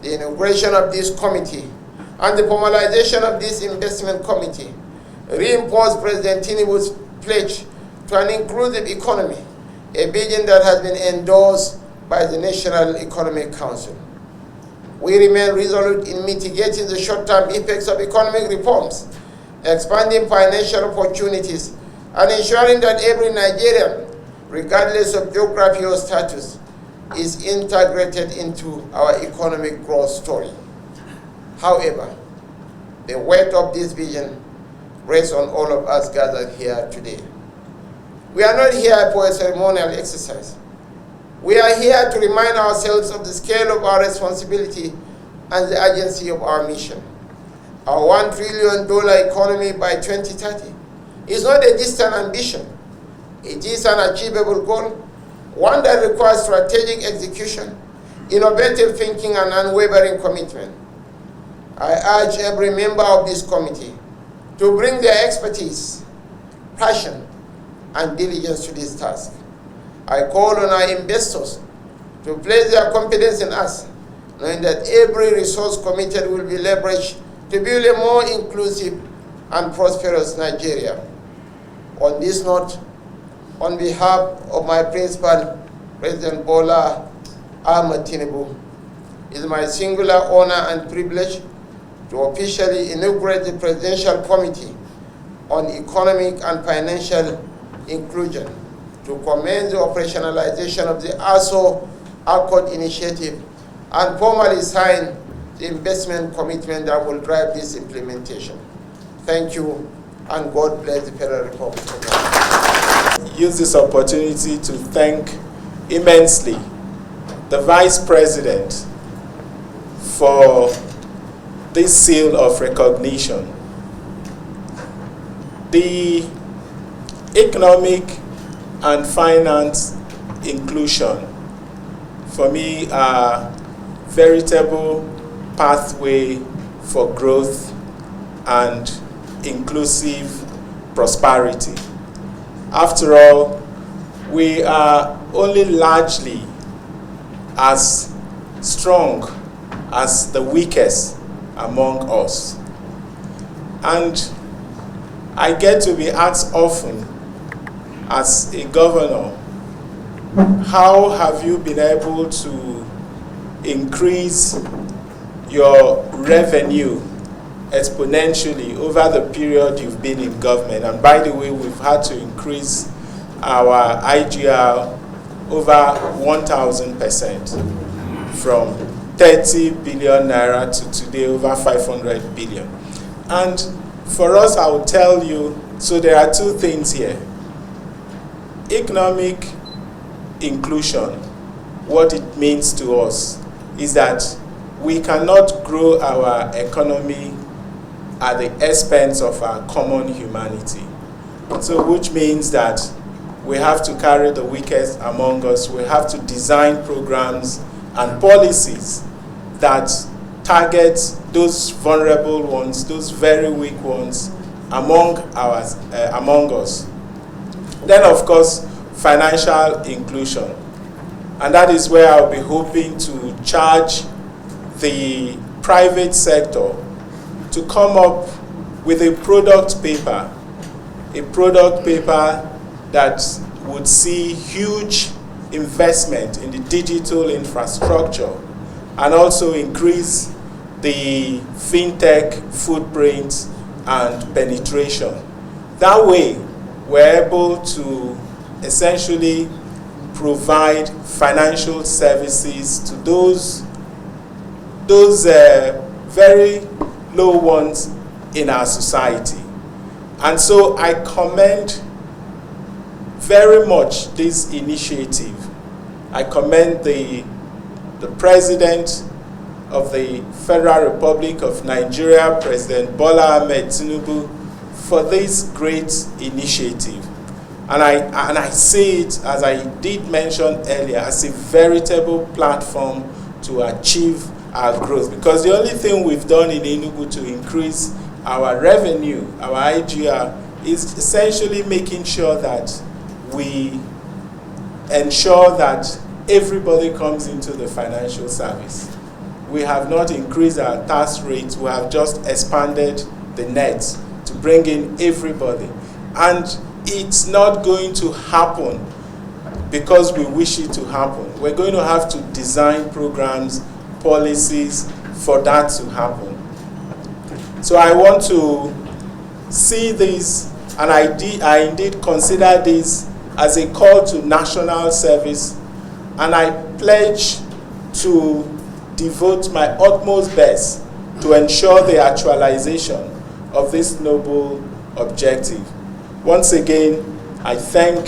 The inauguration of this committee and the formalization of this investment committee reinforced President Tinubu's pledge to an inclusive economy, a vision that has been endorsed by the National Economic Council. We remain resolute in mitigating the short-term effects of economic reforms, expanding financial opportunities, and ensuring that every Nigerian, regardless of geography or status, is integrated into our economic growth story. However, the weight of this vision rests on all of us gathered here today. We are not here for a ceremonial exercise. We are here to remind ourselves of the scale of our responsibility and the urgency of our mission. Our $1 trillion economy by 2030 is not a distant ambition. It is an achievable goal, one that requires strategic execution, innovative thinking, and unwavering commitment. I urge every member of this committee to bring their expertise, passion, and diligence to this task. I call on our investors to place their confidence in us, knowing that every resource committed will be leveraged to build a more inclusive and prosperous Nigeria. On this note, on behalf of my principal, President Bola Ahmed Tinubu, it is my singular honor and privilege to officially inaugurate the Presidential Committee on Economic and Financial Inclusion to commence the operationalization of the ASO Accord initiative and formally sign the investment commitment that will drive this implementation. Thank you, and God bless the Federal Republic of Nigeria. Use this opportunity to thank immensely the Vice President for this seal of recognition. The economic and finance inclusion for me, are veritable pathway for growth and inclusive prosperity. After all, we are only largely as strong as the weakest among us. And I get to be asked often as a governor, how have you been able to increase your revenue exponentially over the period you've been in government? And by the way, we've had to increase our IGR over 1,000% from 30 billion naira to today over 500 billion. And for us, I will tell you, so there are two things here. Economic inclusion, what it means to us is that we cannot grow our economy at the expense of our common humanity. So which means that we have to carry the weakest among us. We have to design programs and policies that target those vulnerable ones, those very weak ones among us. Then, of course, financial inclusion. And that is where I'll be hoping to charge the private sector to come up with a product paper that would see huge investment in the digital infrastructure and also increase the fintech footprint and penetration. That way, we're able to essentially provide financial services to those very low ones in our society. And so I commend very much this initiative. I commend the President of the Federal Republic of Nigeria, President Bola Ahmed Tinubu, for this great initiative. And I see it, as I did mention earlier, as a veritable platform to achieve our growth. Because the only thing we've done in Enugu to increase our revenue, our IGR, is essentially making sure that we ensure that everybody comes into the financial service. We have not increased our tax rates, we have just expanded the net to bring in everybody. And it's not going to happen because we wish it to happen. We're going to have to design programs, policies for that to happen. So I want to see this, and I indeed consider this as a call to national service, and I pledge to devote my utmost best to ensure the actualization of this noble objective. Once again, I thank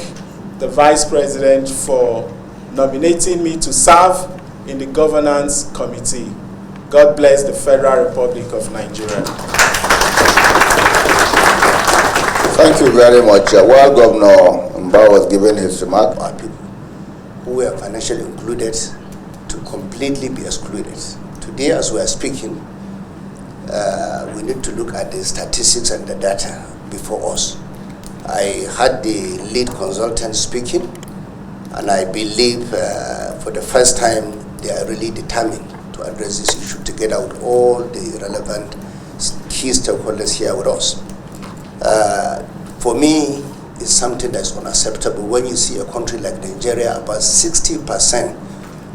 the Vice President for nominating me to serve in the Governance Committee. God bless the Federal Republic of Nigeria. Thank you very much. While Governor Mba was giving his remark, our people who were financially included to completely be excluded. Today, as we are speaking, we need to look at the statistics and the data before us. I had the lead consultant speaking, and I believe for the first time they are really determined to address this issue together with all the relevant key stakeholders here with us. For me, it's something that's unacceptable when you see a country like Nigeria, about 60%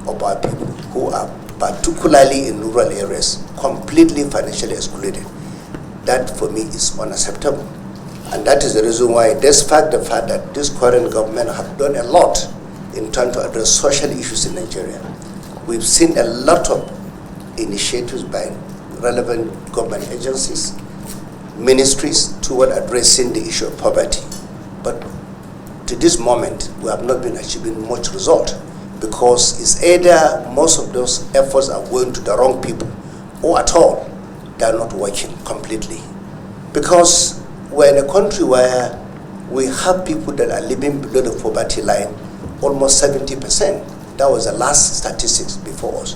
of our people who are particularly in rural areas, completely financially excluded. That for me is unacceptable. And that is the reason why, despite the fact that this current government have done a lot in trying to address social issues in Nigeria, we've seen a lot of initiatives by relevant government agencies, ministries toward addressing the issue of poverty. But to this moment, we have not been achieving much result, because it's either most of those efforts are going to the wrong people, or at all, they are not working completely. Because we're in a country where we have people that are living below the poverty line, almost 70%. That was the last statistics before us.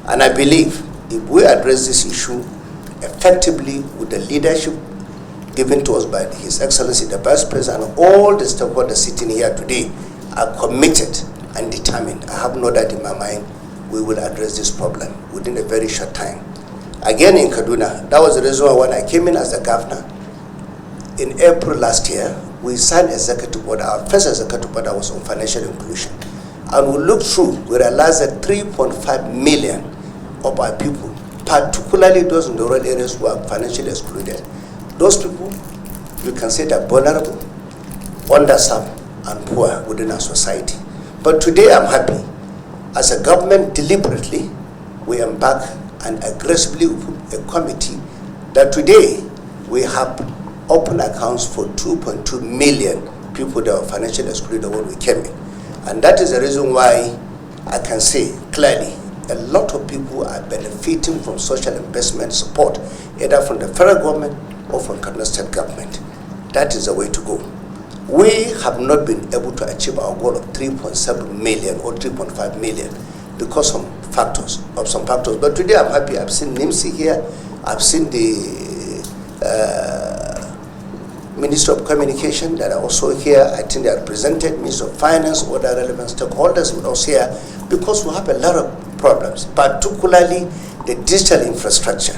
And I believe if we address this issue effectively with the leadership given to us by His Excellency the Vice President and all the stakeholders sitting here today are committed and determined, I have no doubt in my mind we will address this problem within a very short time. Again in Kaduna, that was the reason why when I came in as the governor in April last year, we signed executive order. Our first executive order was on financial inclusion. And we looked through, we realized that 3.5 million of our people, particularly those in the rural areas who are financially excluded, those people, you can say they're vulnerable, underserved, and poor within our society. But today I'm happy. As a government, deliberately, we embark and aggressively put a committee that today we have open accounts for 2.2 million people that were financially excluded when we came in. And that is the reason why I can say clearly a lot of people are benefiting from social investment support, either from the federal government or from Kaduna State government. That is the way to go. We have not been able to achieve our goal of 3.7 million or 3.5 million because of some factors. But today I'm happy. I've seen NIMSI here. I've seen the Minister of Communication that are also here. I think they are represented, Minister of Finance, other relevant stakeholders with us here, because we have a lot of problems, particularly the digital infrastructure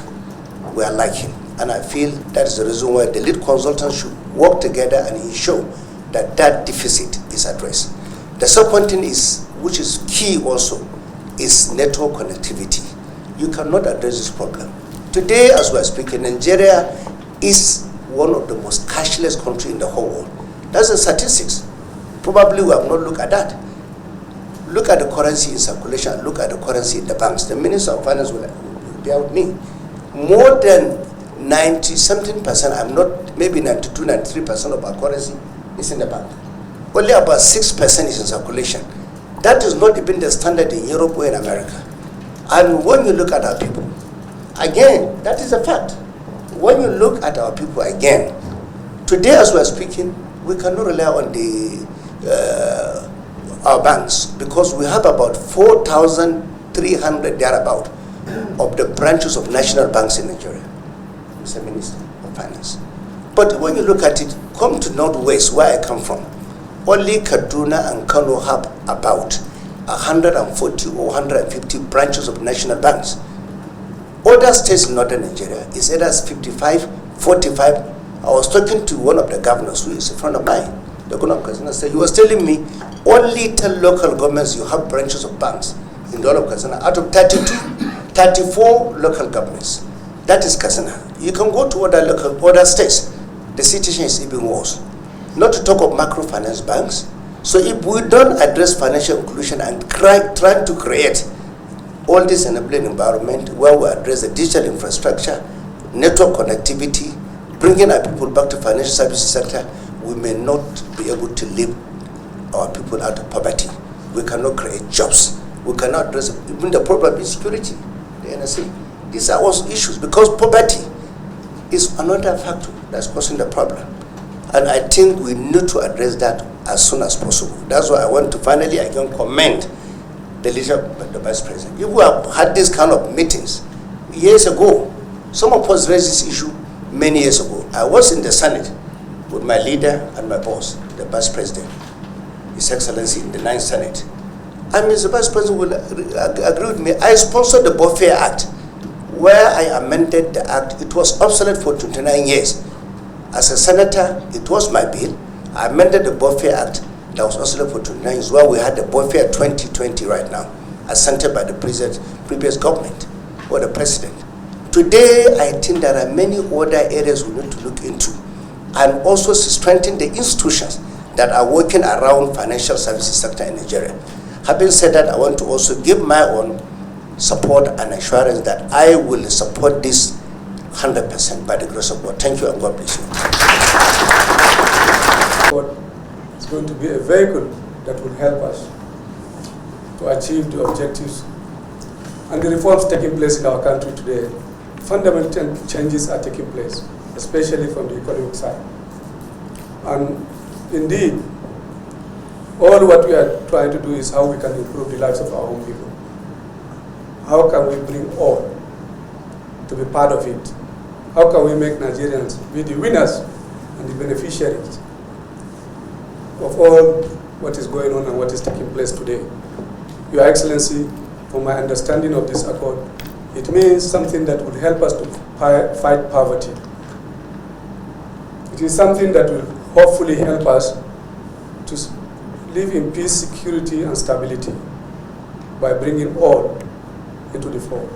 we are lacking. And I feel that is the reason why the lead consultants should work together and ensure that that deficit is addressed. The second thing is, which is key also, is network connectivity. You cannot address this problem. Today, as we are speaking, Nigeria is one of the most cashless countries in the whole world. That's the statistics. Probably we have not looked at that. Look at the currency in circulation, look at the currency in the banks. The Minister of Finance will bear with me. More than 90-something%, I'm not, maybe 92, 93% of our currency is in the bank. Only about 6% is in circulation. That is not even the standard in Europe or in America. And when you look at our people, again, that is a fact. When you look at our people again, today as we are speaking, we cannot rely on our banks because we have about 4,300 thereabout of the branches of national banks in Nigeria, Mr. Minister of Finance. But when you look at it, come to Northwest, where I come from, only Kaduna and Kano have about 140 or 150 branches of national banks. Other states in northern Nigeria is either 55, 45. I was talking to one of the governors who is a friend of mine, the governor of Katsina State. He was telling me only 10 local governments you have branches of banks in the whole of Katsina out of 34 local governments. That is Katsina. You can go to other states. The situation is even worse. Not to talk of microfinance banks. So if we don't address financial inclusion and trying to create all this enabling environment where we address the digital infrastructure, network connectivity, bringing our people back to financial services sector, we may not be able to lift our people out of poverty. We cannot create jobs. We cannot address even the problem of insecurity, the NSA. These are all issues because poverty is another factor that's causing the problem. And I think we need to address that as soon as possible. That's why I want to finally again commend the leadership of the Vice President. If we have had this kind of meetings years ago, some of us raised this issue many years ago. I was in the Senate with my leader and my boss, the Vice President, His Excellency in the 9th Senate. And Mr. Vice President will agree with me. I sponsored the Welfare Act, where I amended the act. It was obsolete for 29 years. As a senator, it was my bill. I amended the Welfare Act that was obsolete for 29 years, where we had the Welfare 2020 right now, assented by the previous government or the president. Today, I think there are many other areas we need to look into, and also to strengthen the institutions that are working around financial services sector in Nigeria. Having said that, I want to also give my own support and assurance that I will support this 100% by the grace of God. Thank you and God bless you. It's going to be a vehicle that will help us to achieve the objectives and the reforms taking place in our country today. Fundamental changes are taking place, especially from the economic side. And indeed, All what we are trying to do is how we can improve the lives of our own people. How can we bring all to be part of it? How can we make Nigerians be the winners and the beneficiaries of all what is going on and what is taking place today? Your Excellency, from my understanding of this accord, it means something that will help us to fight poverty. It is something that will hopefully help us to live in peace, security, and stability by bringing all into the fore.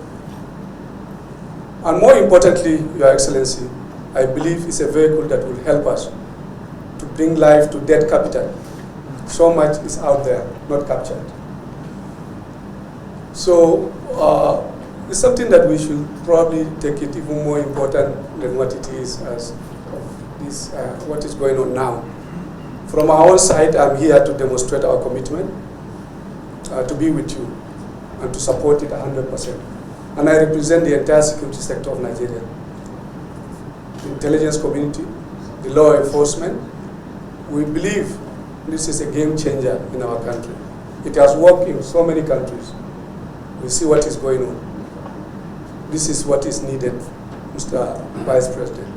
And more importantly, Your Excellency, I believe it's a vehicle that will help us to bring life to dead capital. So much is out there, not captured. So it's something that we should probably take it even more important than what it is as this, what is going on now. From our own side, I'm here to demonstrate our commitment to be with you and to support it 100%. And I represent the entire security sector of Nigeria. The intelligence community, the law enforcement. We believe this is a game changer in our country. It has worked in so many countries. We see what is going on. This is what is needed, Mr. Vice President,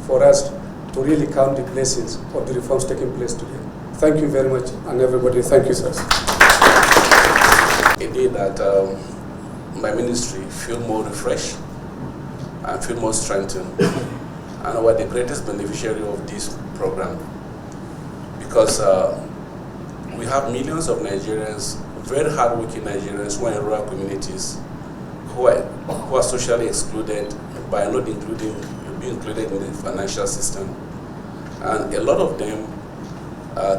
for us to really count the blessings of the reforms taking place today. Thank you very much, and everybody, thank you, sir. Indeed, that my ministry feel more refreshed and feel more strengthened, and we're the greatest beneficiary of this program because we have millions of Nigerians, very hardworking Nigerians who are in rural communities, who are socially excluded by not being included in the financial system. And a lot of them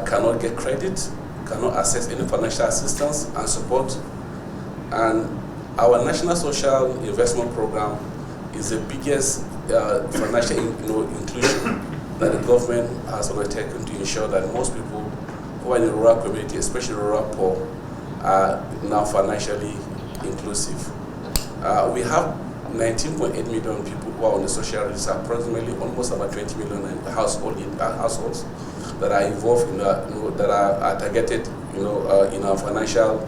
cannot get credit, cannot access any financial assistance and support. And our National Social Investment Program is the biggest financial inclusion that the government has undertaken to ensure that most people who are in the rural community, especially rural poor, are now financially inclusive. We have 19.8 million people who are on the social register, approximately almost about 20 million households that are involved in that are targeted, in our financial,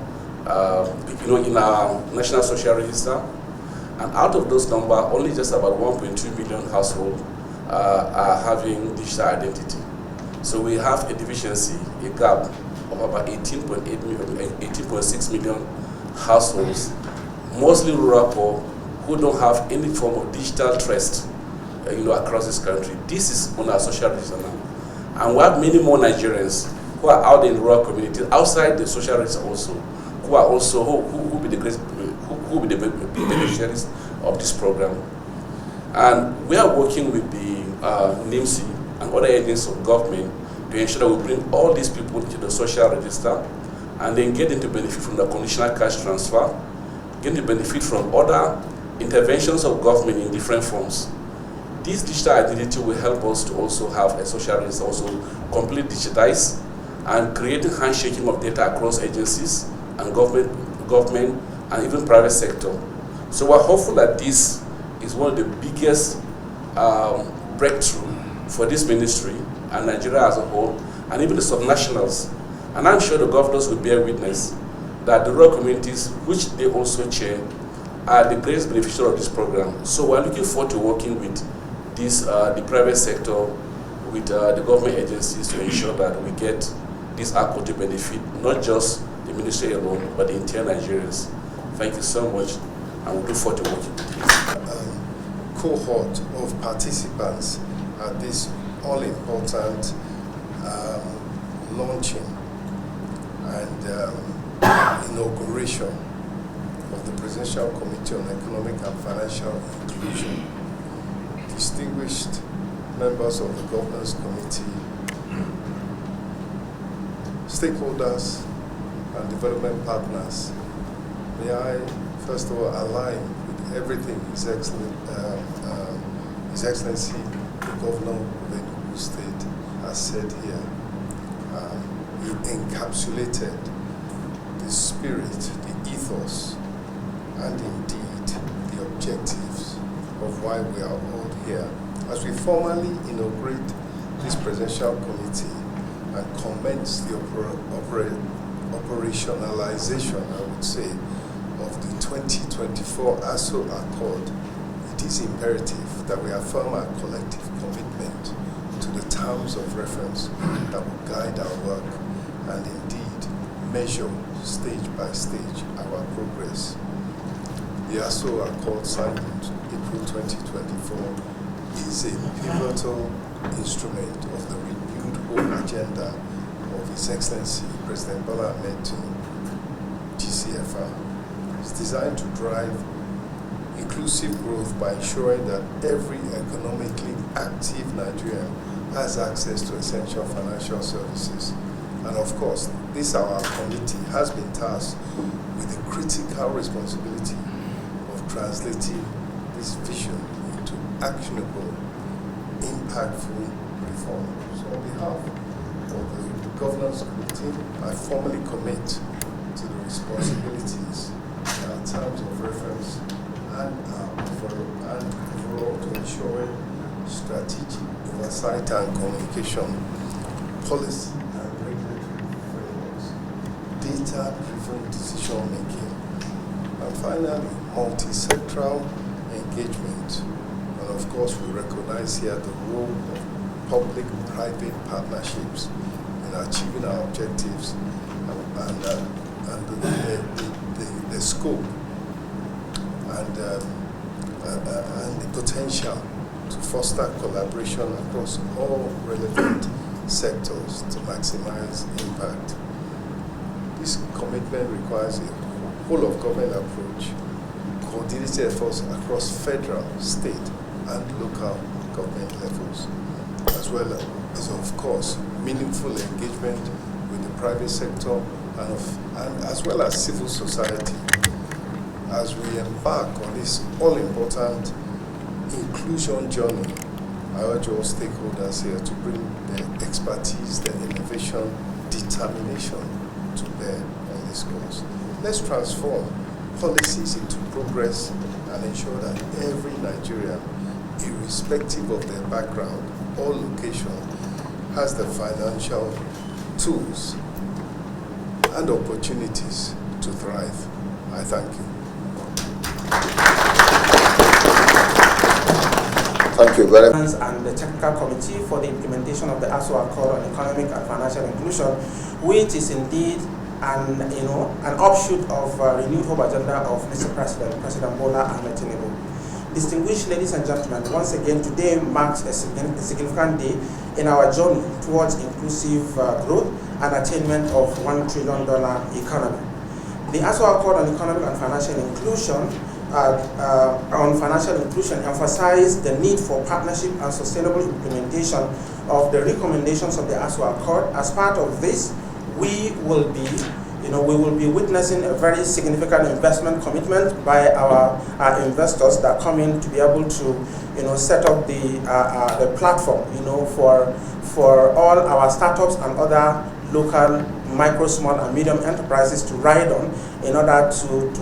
in our national social register. And out of those numbers, only just about 1.2 million households are having digital identity. So we have a deficiency, a gap of about 18.6 million households, mostly rural poor, who don't have any form of digital trust, across this country. This is on our social register now. And we have many more Nigerians who are out in rural communities, outside the social register also, who are also, who will be the beneficiaries of this program. And we are working with the NIMSI and other agencies of government to ensure that we bring all these people into the social register and then get them to benefit from the conditional cash transfer, get them to benefit from other interventions of government in different forms. This digital identity will help us to also have a social register also completely digitized and creating handshaking of data across agencies and government and even private sector. So we're hopeful that this is one of the biggest breakthrough for this ministry and Nigeria as a whole, and even the subnationals. And I'm sure the governors will bear witness that the rural communities, which they also chair, are the greatest beneficiaries of this program. So we're looking forward to working with this, the private sector, with the government agencies to ensure that we get this accord to benefit not just the ministry alone, but the entire Nigerians. Thank you so much, and we look forward to working with you. Cohort of participants at this all-important launching and inauguration of the Presidential Committee on Economic and Financial Inclusion, distinguished members of the Governance Committee, stakeholders and development partners, may I first of all align with everything His Excellency, the Governor of Enugu State, has said here. He encapsulated the spirit, the ethos, and indeed the objectives of why we are all here. As we formally inaugurate this Presidential Committee and commence the operationalization, I would say, of the 2024 ASO Accord, it is imperative that we affirm our collective commitment to the terms of reference that will guide our work and indeed measure stage by stage our progress. The ASO Accord signed in April 2024 is a pivotal instrument of the renewed home agenda of His Excellency President Bola Ahmed Tinubu, PreCEFI. It's designed to drive inclusive growth by ensuring that every economically active Nigerian has access to essential financial services. And of course, this our committee has been tasked with the critical responsibility of translating this vision into actionable, impactful reform. So on behalf of the Governance Committee, I formally commit to the responsibilities and our terms of reference and overall to ensuring strategic oversight and communication, policy and regulatory frameworks, data-driven decision-making, and finally, multi-sectoral engagement. And of course, we recognize here the role of public-private partnerships in achieving our objectives and the scope and the potential to foster collaboration across all relevant sectors to maximize impact. This commitment requires a whole-of-government approach, coordinated efforts across federal, state, and local government levels, as well as, of course, meaningful engagement with the private sector and as well as civil society as we embark on this all-important inclusion journey. I urge all stakeholders here to bring their expertise, their innovation, determination to bear on this course. Let's transform policies into progress and ensure that every Nigerian, irrespective of their background or location, has the financial tools and opportunities to thrive. I thank you. Thank you very much. And the Technical Committee for the implementation of the ASO Accord on Economic and Financial Inclusion, which is indeed an offshoot of renewed hope agenda of Mr. President Bola Ahmed Tinubu. Distinguished ladies and gentlemen, once again, today marks a significant day in our journey towards inclusive growth and attainment of $1 trillion economy. The ASO Accord on Economic and Financial Inclusion emphasized the need for partnership and sustainable implementation of the recommendations of the ASO Accord. As part of this, we will be witnessing a very significant investment commitment by our investors that come in to be able to, set up the platform, for all our startups and other local micro, small, and medium enterprises to ride on in order to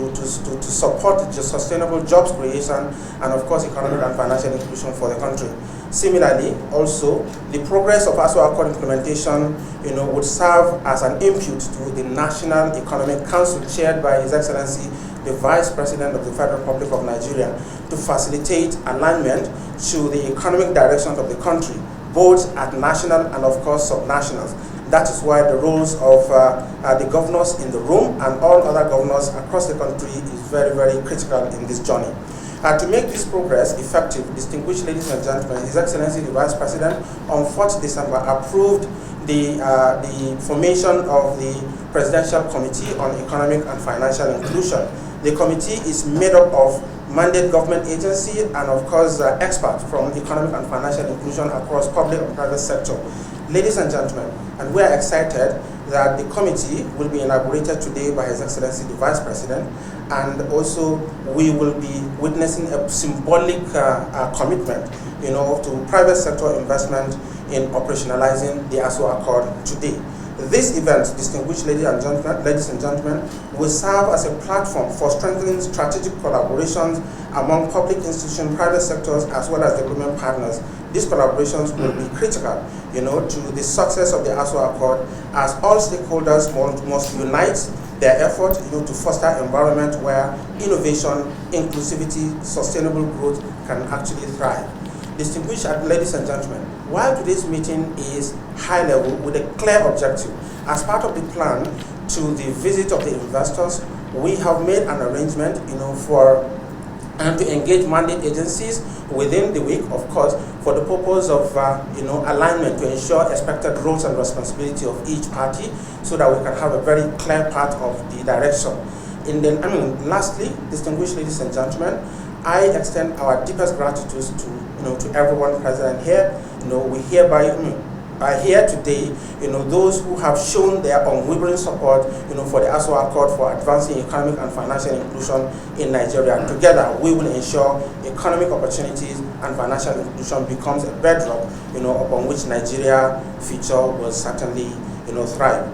support the sustainable jobs creation and, of course, economic and financial inclusion for the country. Similarly, also, the progress of ASO Accord implementation, would serve as an input to the National Economic Council chaired by His Excellency, the Vice President of the Federal Republic of Nigeria, to facilitate alignment to the economic direction of the country, both at national and, of course, subnationals. That is why the roles of the governors in the room and all other governors across the country is very, very critical in this journey. To make this progress effective, distinguished ladies and gentlemen, His Excellency the Vice President on 4th December approved the formation of the Presidential Committee on Economic and Financial Inclusion. The committee is made up of mandate government agency and, of course, experts from economic and financial inclusion across public and private sector. Ladies and gentlemen, and we are excited that the committee will be inaugurated today by His Excellency the Vice President, and also we will be witnessing a symbolic commitment, to private sector investment in operationalizing the ASO Accord today. This event, distinguished ladies and gentlemen, will serve as a platform for strengthening strategic collaborations among public institutions, private sectors, as well as development partners. these collaborations will be critical, to the success of the ASUA Accord, as all stakeholders must unite their effort, to foster an environment where innovation, inclusivity, sustainable growth can actually thrive. Distinguished ladies and gentlemen, while today's meeting is high level with a clear objective, as part of the plan to the visit of the investors, we have made an arrangement, to engage mandate agencies within the week, of course, for the purpose of, alignment to ensure expected roles and responsibility of each party, so that we can have a very clear part of the direction. Lastly, distinguished ladies and gentlemen, I extend our deepest gratitude to everyone present here. We hereby are here today, those who have shown their unwavering support, for the ASUA Accord for advancing economic and financial inclusion in Nigeria. Together, we will ensure economic opportunities and financial inclusion becomes a bedrock, upon which Nigeria future will certainly, thrive.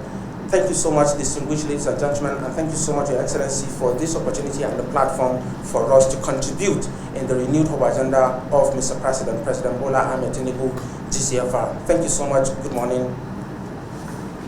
Thank you so much, distinguished ladies and gentlemen, and thank you so much, Your Excellency, for this opportunity and the platform for us to contribute in the renewed hope agenda of Mr. President Bola Ahmed Tinubu, GCFR. Thank you so much. Good morning.